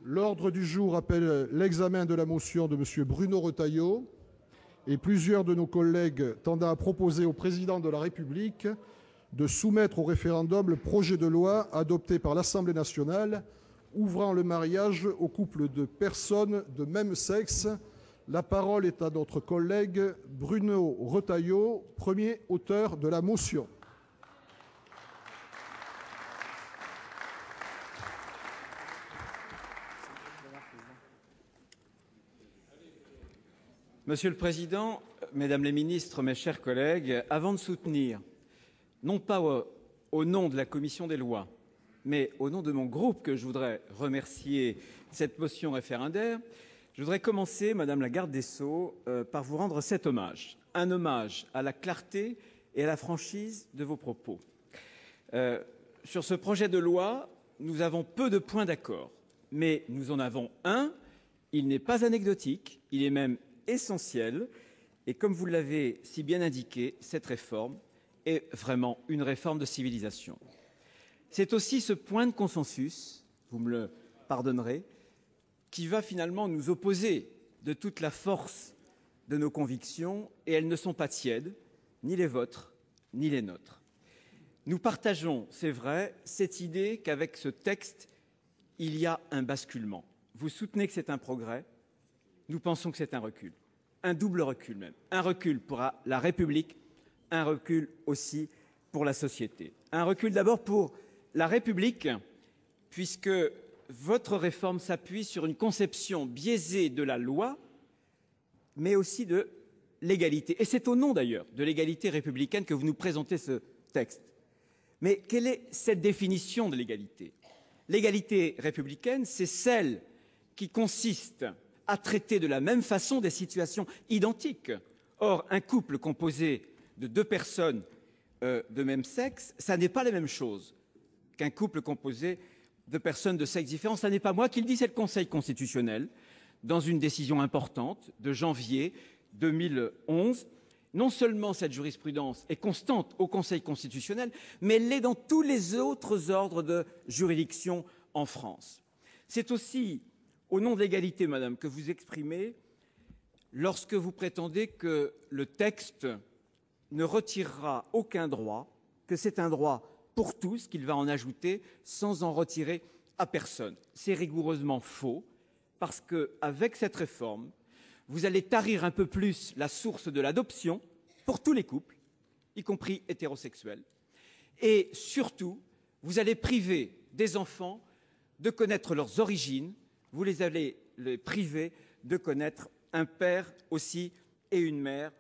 L'ordre du jour appelle l'examen de la motion de M. Bruno Retailleau et plusieurs de nos collègues tendant à proposer au Président de la République de soumettre au référendum le projet de loi adopté par l'Assemblée nationale ouvrant le mariage aux couples de personnes de même sexe. La parole est à notre collègue Bruno Retailleau, premier auteur de la motion. Monsieur le Président, Mesdames les ministres, mes chers collègues, avant de soutenir, non pas au nom de la Commission des lois, mais au nom de mon groupe que je voudrais remercier cette motion référendaire, je voudrais commencer, Madame la garde des Sceaux, par vous rendre cet hommage. Un hommage à la clarté et à la franchise de vos propos. Sur ce projet de loi, nous avons peu de points d'accord, mais nous en avons un. Il n'est pas anecdotique, il est même essentiel. Et comme vous l'avez si bien indiqué, cette réforme est vraiment une réforme de civilisation. C'est aussi ce point de consensus, vous me le pardonnerez, qui va finalement nous opposer de toute la force de nos convictions, et elles ne sont pas tièdes, ni les vôtres, ni les nôtres. Nous partageons, c'est vrai, cette idée qu'avec ce texte, il y a un basculement. Vous soutenez que c'est un progrès, nous pensons que c'est un recul, un double recul même. Un recul pour la République, un recul aussi pour la société. Un recul d'abord pour la République, puisque votre réforme s'appuie sur une conception biaisée de la loi, mais aussi de l'égalité. Et c'est au nom d'ailleurs de l'égalité républicaine que vous nous présentez ce texte. Mais quelle est cette définition de l'égalité? L'égalité républicaine, c'est celle qui consiste à traiter de la même façon des situations identiques. Or, un couple composé de deux personnes de même sexe, ça n'est pas la même chose qu'un couple composé de personnes de sexe différent. Ça n'est pas moi qui le dis, c'est le Conseil constitutionnel, dans une décision importante de janvier 2011. Non seulement cette jurisprudence est constante au Conseil constitutionnel, mais elle l'est dans tous les autres ordres de juridiction en France. C'est aussi au nom de l'égalité, madame, que vous exprimez lorsque vous prétendez que le texte ne retirera aucun droit, que c'est un droit pour tous, qu'il va en ajouter sans en retirer à personne. C'est rigoureusement faux, parce qu'avec cette réforme, vous allez tarir un peu plus la source de l'adoption pour tous les couples, y compris hétérosexuels, et surtout, vous allez priver des enfants de connaître leurs origines, vous les allez les priver de connaître un père aussi et une mère.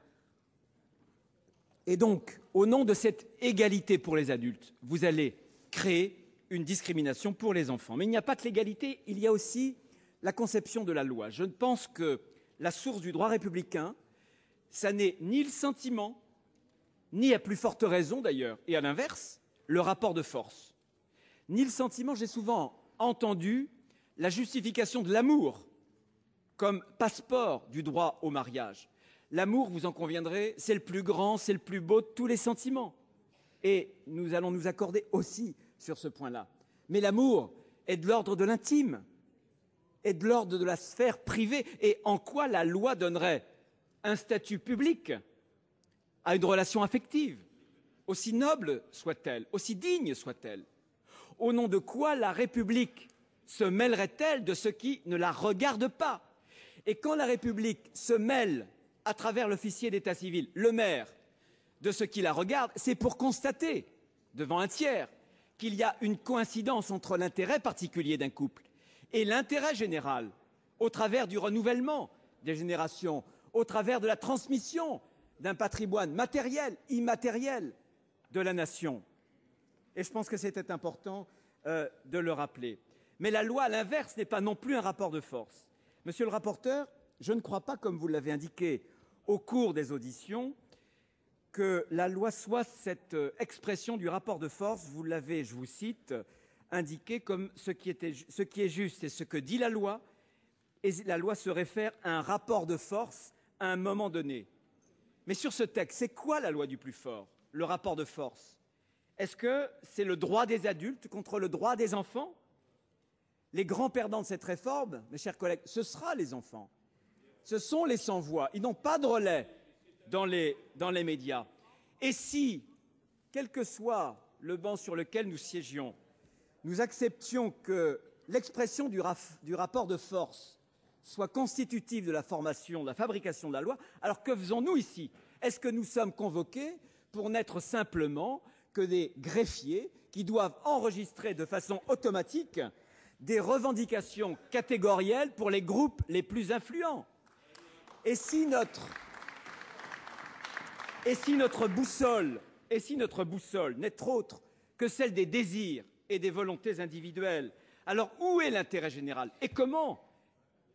Et donc, au nom de cette égalité pour les adultes, vous allez créer une discrimination pour les enfants. Mais il n'y a pas que l'égalité, il y a aussi la conception de la loi. Je pense que la source du droit républicain, ça n'est ni le sentiment, ni à plus forte raison d'ailleurs, et à l'inverse, le rapport de force. Ni le sentiment, j'ai souvent entendu la justification de l'amour comme passeport du droit au mariage. L'amour, vous en conviendrez, c'est le plus grand, c'est le plus beau de tous les sentiments. Et nous allons nous accorder aussi sur ce point-là. Mais l'amour est de l'ordre de l'intime, est de l'ordre de la sphère privée. Et en quoi la loi donnerait un statut public à une relation affective, aussi noble soit-elle, aussi digne soit-elle? Au nom de quoi la République se mêlerait-elle de ce qui ne la regarde pas? Et quand la République se mêle, à travers l'officier d'état civil, le maire, de ce qui la regarde, c'est pour constater, devant un tiers, qu'il y a une coïncidence entre l'intérêt particulier d'un couple et l'intérêt général, au travers du renouvellement des générations, au travers de la transmission d'un patrimoine matériel, immatériel de la nation. Et je pense que c'était important de le rappeler. Mais la loi, à l'inverse, n'est pas non plus un rapport de force. Monsieur le rapporteur, je ne crois pas, comme vous l'avez indiqué au cours des auditions, que la loi soit cette expression du rapport de force. Vous l'avez, je vous cite, indiqué comme ce qui est juste, c'est ce que dit la loi, et la loi se réfère à un rapport de force à un moment donné. Mais sur ce texte, c'est quoi la loi du plus fort? Le rapport de force? Est-ce que c'est le droit des adultes contre le droit des enfants? les grands perdants de cette réforme, mes chers collègues, ce sera les enfants. Ce sont les sans-voix. Ils n'ont pas de relais dans les médias. Et si, quel que soit le banc sur lequel nous siégions, nous acceptions que l'expression du rapport de force soit constitutive de la formation, de la fabrication de la loi, alors que faisons-nous ici? Est-ce que nous sommes convoqués pour n'être simplement que des greffiers qui doivent enregistrer de façon automatique des revendications catégorielles pour les groupes les plus influents? Et si notre boussole n'est autre que celle des désirs et des volontés individuelles, alors où est l'intérêt général? Et comment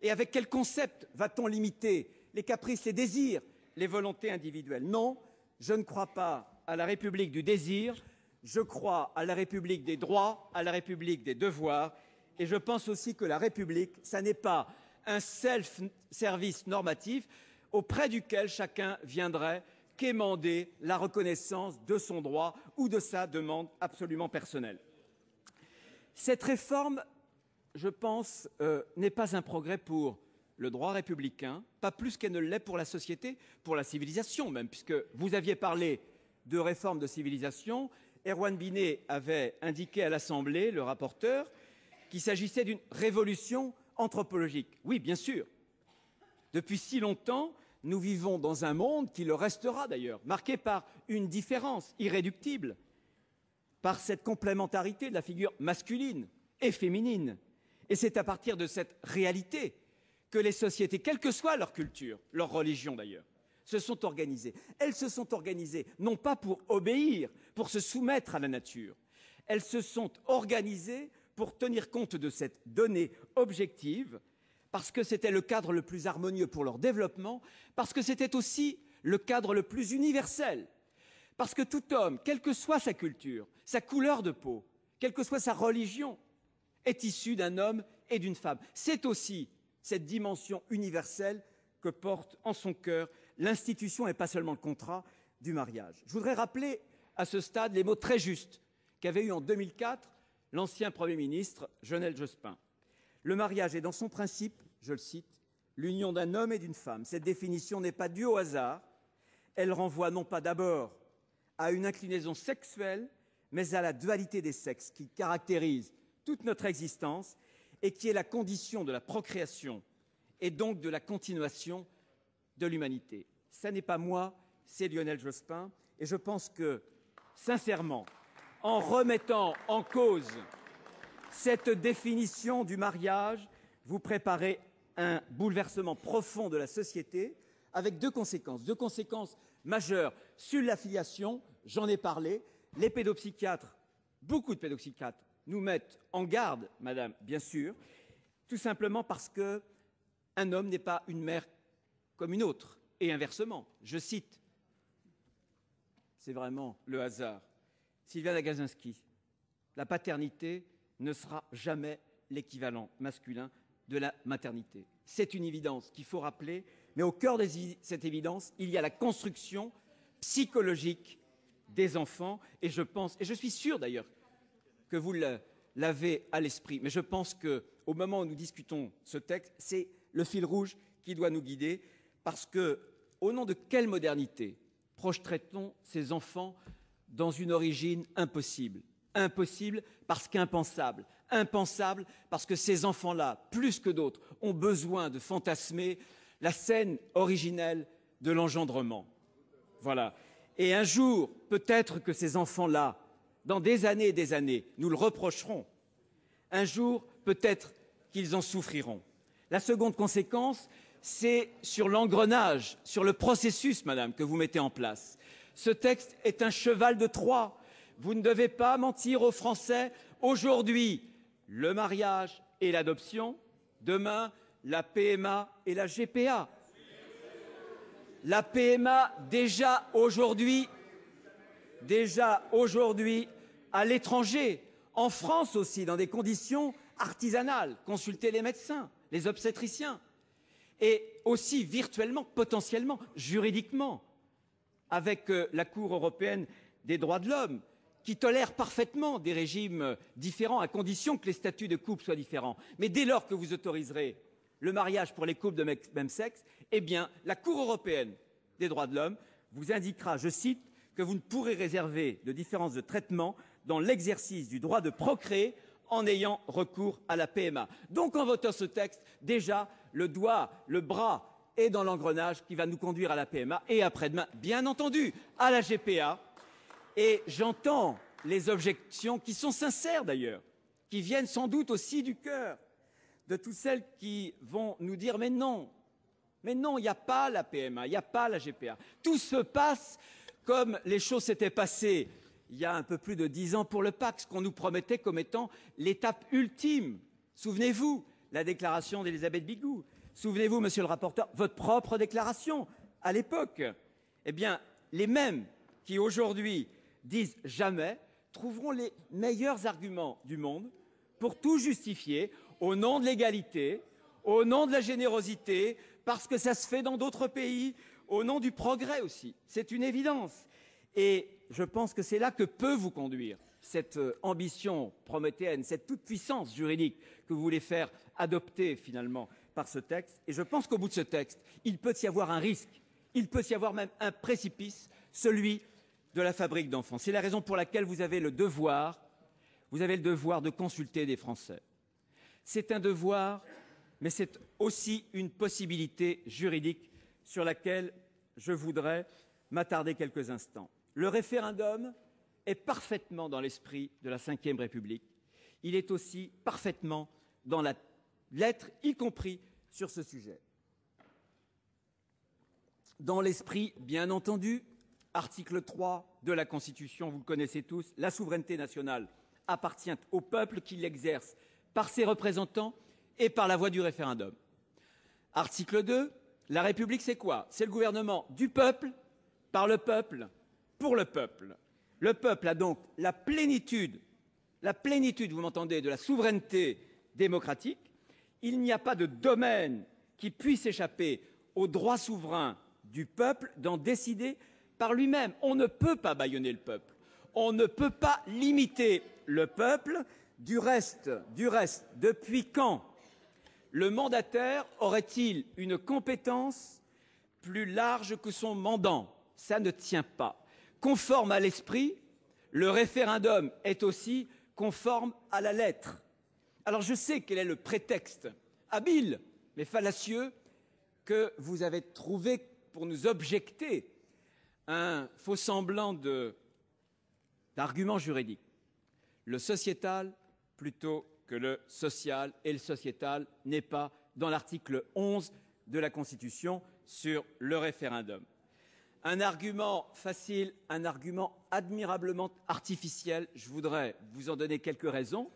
et avec quel concept va-t-on limiter les caprices, les désirs, les volontés individuelles? Non, je ne crois pas à la République du désir, je crois à la République des droits, à la République des devoirs, et je pense aussi que la République, ça n'est pas un self-service normatif auprès duquel chacun viendrait quémander la reconnaissance de son droit ou de sa demande absolument personnelle. Cette réforme, je pense, n'est pas un progrès pour le droit républicain, pas plus qu'elle ne l'est pour la société, pour la civilisation même, puisque vous aviez parlé de réforme de civilisation. Erwan Binet avait indiqué à l'Assemblée, le rapporteur, qu'il s'agissait d'une révolution anthropologique. Oui, bien sûr. Depuis si longtemps, nous vivons dans un monde qui le restera d'ailleurs, marqué par une différence irréductible, par cette complémentarité de la figure masculine et féminine. Et c'est à partir de cette réalité que les sociétés, quelle que soit leur culture, leur religion d'ailleurs, se sont organisées. Elles se sont organisées non pas pour obéir, pour se soumettre à la nature. Elles se sont organisées pour tenir compte de cette donnée objective, parce que c'était le cadre le plus harmonieux pour leur développement, parce que c'était aussi le cadre le plus universel, parce que tout homme, quelle que soit sa culture, sa couleur de peau, quelle que soit sa religion, est issu d'un homme et d'une femme. C'est aussi cette dimension universelle que porte en son cœur l'institution et pas seulement le contrat du mariage. Je voudrais rappeler à ce stade les mots très justes qu'avait eu en 2004 l'ancien Premier ministre Lionel Jospin. Le mariage est dans son principe, je le cite, l'union d'un homme et d'une femme. Cette définition n'est pas due au hasard. Elle renvoie non pas d'abord à une inclinaison sexuelle, mais à la dualité des sexes qui caractérise toute notre existence et qui est la condition de la procréation et donc de la continuation de l'humanité. Ce n'est pas moi, c'est Lionel Jospin. Et je pense que, sincèrement, en remettant en cause cette définition du mariage, vous préparez un bouleversement profond de la société avec deux conséquences majeures sur l'affiliation, j'en ai parlé, les pédopsychiatres, beaucoup de pédopsychiatres nous mettent en garde, madame, bien sûr, tout simplement parce qu'un homme n'est pas une mère comme une autre, et inversement. Je cite, c'est vraiment le hasard, Sylviane Agacinski, la paternité ne sera jamais l'équivalent masculin de la maternité. C'est une évidence qu'il faut rappeler, mais au cœur de cette évidence, il y a la construction psychologique des enfants, et je pense, et je suis sûr d'ailleurs que vous l'avez à l'esprit, mais je pense qu'au moment où nous discutons ce texte, c'est le fil rouge qui doit nous guider, parce que, au nom de quelle modernité projeterait-on ces enfants dans une origine impossible? Impossible parce qu'impensable. Impensable parce que ces enfants-là, plus que d'autres, ont besoin de fantasmer la scène originelle de l'engendrement. Voilà. Et un jour, peut-être que ces enfants-là, dans des années et des années, nous le reprocherons. Un jour, peut-être qu'ils en souffriront. La seconde conséquence, c'est sur l'engrenage, sur le processus, madame, que vous mettez en place. Ce texte est un cheval de Troie. Vous ne devez pas mentir aux Français. Aujourd'hui, le mariage et l'adoption. Demain, la PMA et la GPA. La PMA, déjà aujourd'hui, à l'étranger, en France aussi, dans des conditions artisanales. Consultez les médecins, les obstétriciens. Et aussi virtuellement, potentiellement, juridiquement, avec la Cour européenne des droits de l'homme, qui tolèrent parfaitement des régimes différents à condition que les statuts de couple soient différents. Mais dès lors que vous autoriserez le mariage pour les couples de même sexe, eh bien, la Cour européenne des droits de l'homme vous indiquera, je cite, que vous ne pourrez réserver de différence de traitement dans l'exercice du droit de procréer en ayant recours à la PMA. Donc, en votant ce texte, déjà, le bras est dans l'engrenage qui va nous conduire à la PMA et après-demain, bien entendu, à la GPA. Et j'entends les objections, qui sont sincères d'ailleurs, qui viennent sans doute aussi du cœur de toutes celles qui vont nous dire « mais non, il n'y a pas la PMA, il n'y a pas la GPA ». Tout se passe comme les choses s'étaient passées il y a un peu plus de 10 ans pour le Pacs, qu'on nous promettait comme étant l'étape ultime. Souvenez-vous, la déclaration d'Elisabeth Bigou. Souvenez-vous, monsieur le rapporteur, votre propre déclaration à l'époque. Eh bien, les mêmes qui aujourd'hui disent jamais trouveront les meilleurs arguments du monde pour tout justifier au nom de l'égalité, au nom de la générosité, parce que ça se fait dans d'autres pays, au nom du progrès aussi. C'est une évidence. Et je pense que c'est là que peut vous conduire cette ambition prométhéenne, cette toute-puissance juridique que vous voulez faire adopter finalement par ce texte. Et je pense qu'au bout de ce texte, il peut y avoir un risque, il peut y avoir même un précipice, celui de la fabrique d'enfants. C'est la raison pour laquelle vous avez le devoir de consulter des Français. C'est un devoir, mais c'est aussi une possibilité juridique sur laquelle je voudrais m'attarder quelques instants. Le référendum est parfaitement dans l'esprit de la Ve République. Il est aussi parfaitement dans la lettre, y compris sur ce sujet. Dans l'esprit, bien entendu, article 3 de la Constitution, vous le connaissez tous, la souveraineté nationale appartient au peuple qui l'exerce par ses représentants et par la voie du référendum. Article 2, la République, c'est quoi? C'est le gouvernement du peuple, par le peuple, pour le peuple. Le peuple a donc la plénitude, vous m'entendez, de la souveraineté démocratique. Il n'y a pas de domaine qui puisse échapper au droit souverain du peuple d'en décider par lui-même. On ne peut pas bâillonner le peuple. On ne peut pas limiter le peuple. Du reste, depuis quand le mandataire aurait-il une compétence plus large que son mandant? Ça ne tient pas. Conforme à l'esprit, le référendum est aussi conforme à la lettre. Alors je sais quel est le prétexte habile mais fallacieux que vous avez trouvé pour nous objecter un faux semblant d'argument juridique. Le sociétal plutôt que le social, et le sociétal n'est pas dans l'article 11 de la Constitution sur le référendum. Un argument facile, un argument admirablement artificiel. Je voudrais vous en donner quelques raisons.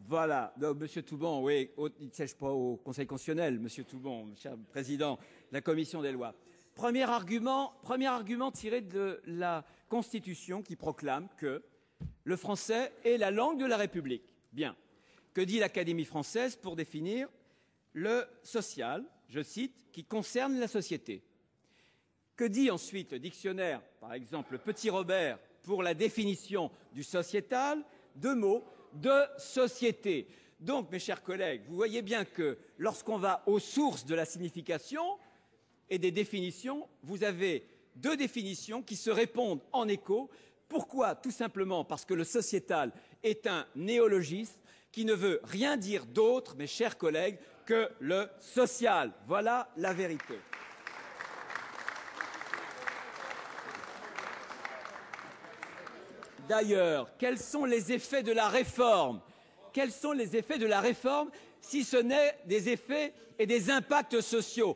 Voilà. Donc, Monsieur Toubon, oui, il ne siège pas au Conseil constitutionnel, Monsieur Toubon, cher président de la Commission des lois. Premier argument tiré de la Constitution qui proclame que le français est la langue de la République. Bien. Que dit l'Académie française pour définir le social, je cite, qui concerne la société? Que dit ensuite le dictionnaire, par exemple le Petit Robert, pour la définition du sociétal? 2 mots, de société. Donc, mes chers collègues, vous voyez bien que lorsqu'on va aux sources de la signification et des définitions, vous avez 2 définitions qui se répondent en écho. Pourquoi? Tout simplement parce que le sociétal est un néologisme qui ne veut rien dire d'autre, mes chers collègues, que le social. Voilà la vérité. D'ailleurs, quels sont les effets de la réforme? Quels sont les effets de la réforme si ce n'est des effets et des impacts sociaux?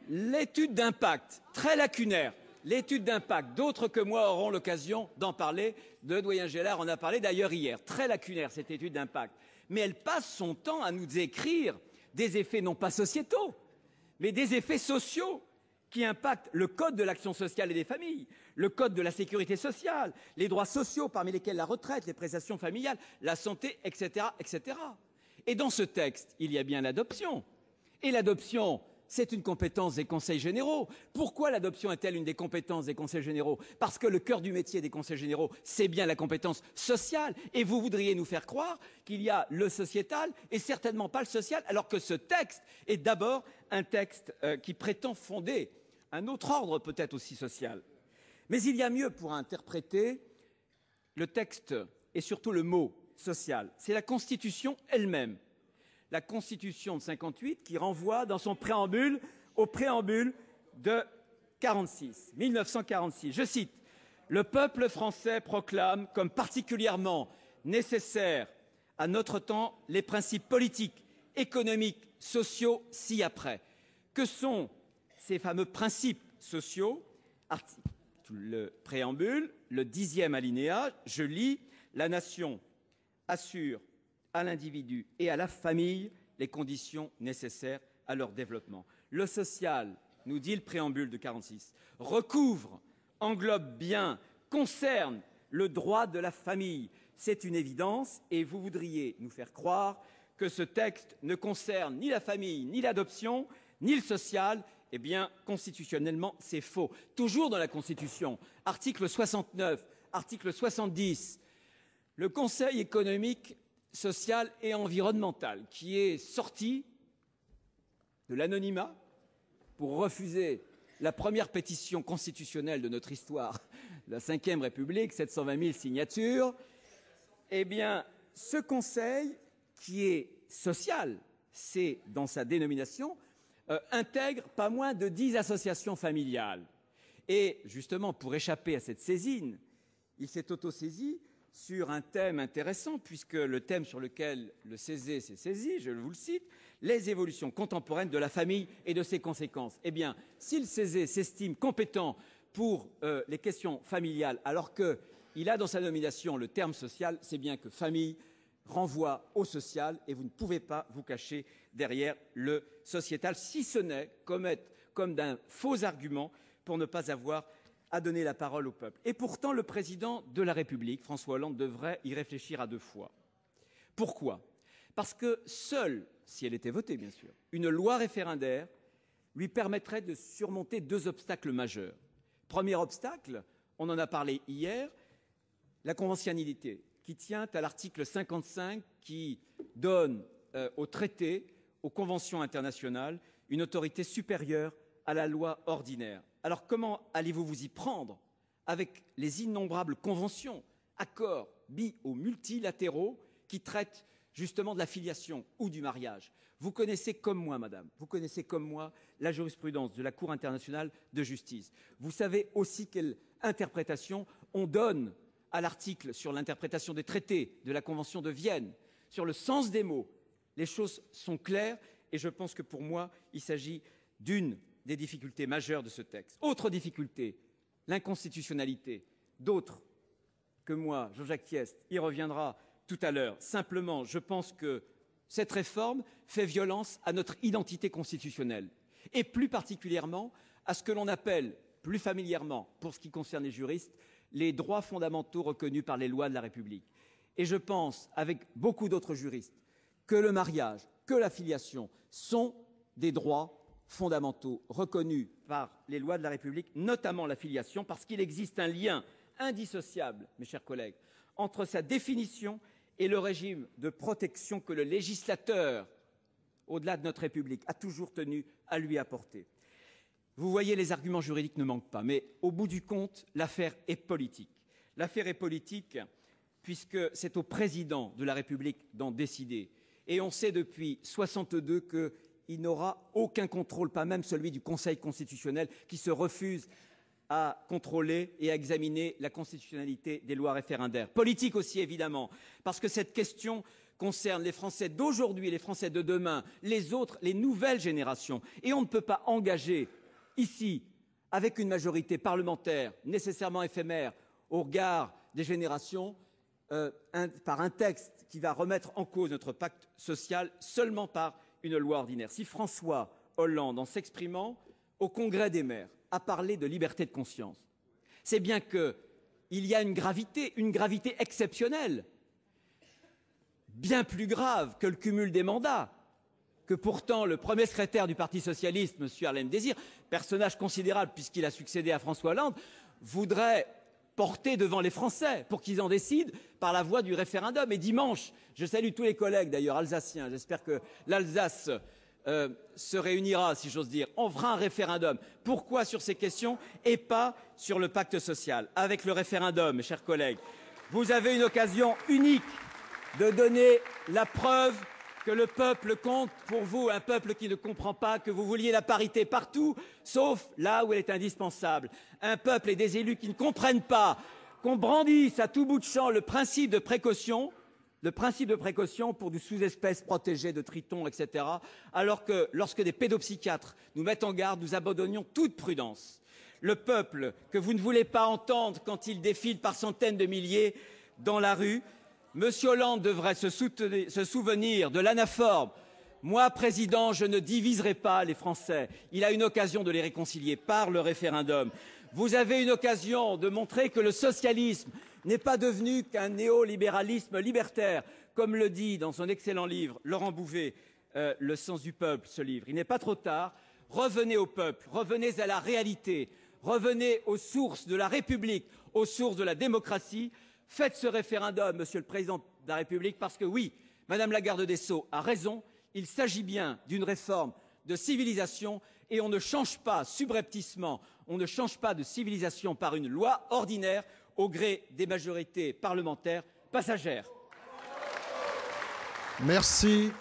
L'étude d'impact, très lacunaire, l'étude d'impact, d'autres que moi auront l'occasion d'en parler, de doyen Gélard en a parlé d'ailleurs hier, très lacunaire cette étude d'impact, mais elle passe son temps à nous décrire des effets non pas sociétaux, mais des effets sociaux qui impactent le code de l'action sociale et des familles, le code de la sécurité sociale, les droits sociaux parmi lesquels la retraite, les prestations familiales, la santé, etc., etc. Et dans ce texte, il y a bien l'adoption. Et l'adoption, c'est une compétence des conseils généraux. Pourquoi l'adoption est-elle une des compétences des conseils généraux? Parce que le cœur du métier des conseils généraux, c'est bien la compétence sociale. Et vous voudriez nous faire croire qu'il y a le sociétal et certainement pas le social, alors que ce texte est d'abord un texte qui prétend fonder un autre ordre peut-être aussi social. Mais il y a mieux pour interpréter le texte et surtout le mot social. C'est la Constitution elle-même. La Constitution de 58 qui renvoie dans son préambule au préambule de 1946. Je cite: « Le peuple français proclame comme particulièrement nécessaires à notre temps les principes politiques, économiques, sociaux ci-après. » Que sont ces fameux principes sociaux? Le préambule, le 10e alinéa, je lis: « La nation assure à l'individu et à la famille les conditions nécessaires à leur développement. » Le social, nous dit le préambule de 46, recouvre, englobe bien, concerne le droit de la famille. C'est une évidence et vous voudriez nous faire croire que ce texte ne concerne ni la famille, ni l'adoption, ni le social. Eh bien, constitutionnellement, c'est faux. Toujours dans la Constitution, article 69, article 70, le Conseil économique, social et environnemental, qui est sorti de l'anonymat pour refuser la première pétition constitutionnelle de notre histoire, la Ve République, 720 000 signatures, eh bien, ce Conseil, qui est social, c'est dans sa dénomination, intègre pas moins de 10 associations familiales. Et justement, pour échapper à cette saisine, il s'est autosaisi sur un thème intéressant, puisque le thème sur lequel le CESE s'est saisi, je vous le cite, les évolutions contemporaines de la famille et de ses conséquences. Eh bien, si le CESE s'estime compétent pour les questions familiales, alors qu'il a dans sa nomination le terme social, c'est bien que famille renvoie au social et vous ne pouvez pas vous cacher derrière le sociétal, si ce n'est comme d'un faux argument pour ne pas avoir à donner la parole au peuple. Et pourtant, le président de la République, François Hollande, devrait y réfléchir à 2 fois. Pourquoi? Parce que seule, si elle était votée bien sûr, une loi référendaire lui permettrait de surmonter 2 obstacles majeurs. Premier obstacle, on en a parlé hier, la conventionnalité, qui tient à l'article 55, qui donne aux traités, aux conventions internationales, une autorité supérieure à la loi ordinaire. Alors comment allez-vous vous y prendre avec les innombrables conventions, accords bi- ou multilatéraux qui traitent justement de la filiation ou du mariage? Vous connaissez comme moi, madame, vous connaissez comme moi la jurisprudence de la Cour internationale de justice. Vous savez aussi quelle interprétation on donne à l'article sur l'interprétation des traités de la Convention de Vienne, sur le sens des mots. Les choses sont claires et je pense que pour moi, il s'agit d'une des difficultés majeures de ce texte. Autre difficulté, l'inconstitutionnalité. D'autres que moi, Jean-Jacques Thiest, y reviendra tout à l'heure. Simplement, je pense que cette réforme fait violence à notre identité constitutionnelle et plus particulièrement à ce que l'on appelle, plus familièrement, pour ce qui concerne les juristes, les droits fondamentaux reconnus par les lois de la République. Et je pense, avec beaucoup d'autres juristes, que le mariage, que la filiation sont des droits fondamentaux reconnus par les lois de la République, notamment la filiation, parce qu'il existe un lien indissociable, mes chers collègues, entre sa définition et le régime de protection que le législateur, au-delà de notre République, a toujours tenu à lui apporter. Vous voyez, les arguments juridiques ne manquent pas, mais au bout du compte, l'affaire est politique. L'affaire est politique puisque c'est au président de la République d'en décider. Et on sait depuis 1962 qu'il n'aura aucun contrôle, pas même celui du Conseil constitutionnel, qui se refuse à contrôler et à examiner la constitutionnalité des lois référendaires. Politique aussi, évidemment, parce que cette question concerne les Français d'aujourd'hui, les Français de demain, les autres, les nouvelles générations. Et on ne peut pas engager ici, avec une majorité parlementaire nécessairement éphémère au regard des générations, par un texte qui va remettre en cause notre pacte social seulement par une loi ordinaire. Si François Hollande, en s'exprimant au Congrès des maires, a parlé de liberté de conscience, c'est bien qu'il y a une gravité exceptionnelle, bien plus grave que le cumul des mandats, que pourtant le premier secrétaire du Parti socialiste, M. Harlem Désir, personnage considérable puisqu'il a succédé à François Hollande, voudrait porter devant les Français pour qu'ils en décident par la voie du référendum. Et dimanche, je salue tous les collègues d'ailleurs alsaciens, j'espère que l'Alsace se réunira, si j'ose dire. On fera un référendum. Pourquoi sur ces questions et pas sur le pacte social? Avec le référendum, mes chers collègues, vous avez une occasion unique de donner la preuve que le peuple compte pour vous, un peuple qui ne comprend pas que vous vouliez la parité partout, sauf là où elle est indispensable. Un peuple et des élus qui ne comprennent pas qu'on brandisse à tout bout de champ le principe de précaution pour des sous-espèces protégées de tritons, etc., alors que lorsque des pédopsychiatres nous mettent en garde, nous abandonnions toute prudence. Le peuple que vous ne voulez pas entendre quand il défile par centaines de milliers dans la rue, M. Hollande devrait se souvenir de l'anaphore. Moi, président, je ne diviserai pas les Français. Il a une occasion de les réconcilier par le référendum. Vous avez une occasion de montrer que le socialisme n'est pas devenu qu'un néolibéralisme libertaire, comme le dit dans son excellent livre Laurent Bouvet, Le sens du peuple, ce livre. Il n'est pas trop tard. Revenez au peuple, revenez à la réalité, revenez aux sources de la République, aux sources de la démocratie. Faites ce référendum, Monsieur le Président de la République, parce que oui, Madame la garde des Sceaux a raison, il s'agit bien d'une réforme de civilisation et on ne change pas subrepticement, on ne change pas de civilisation par une loi ordinaire au gré des majorités parlementaires passagères. Merci.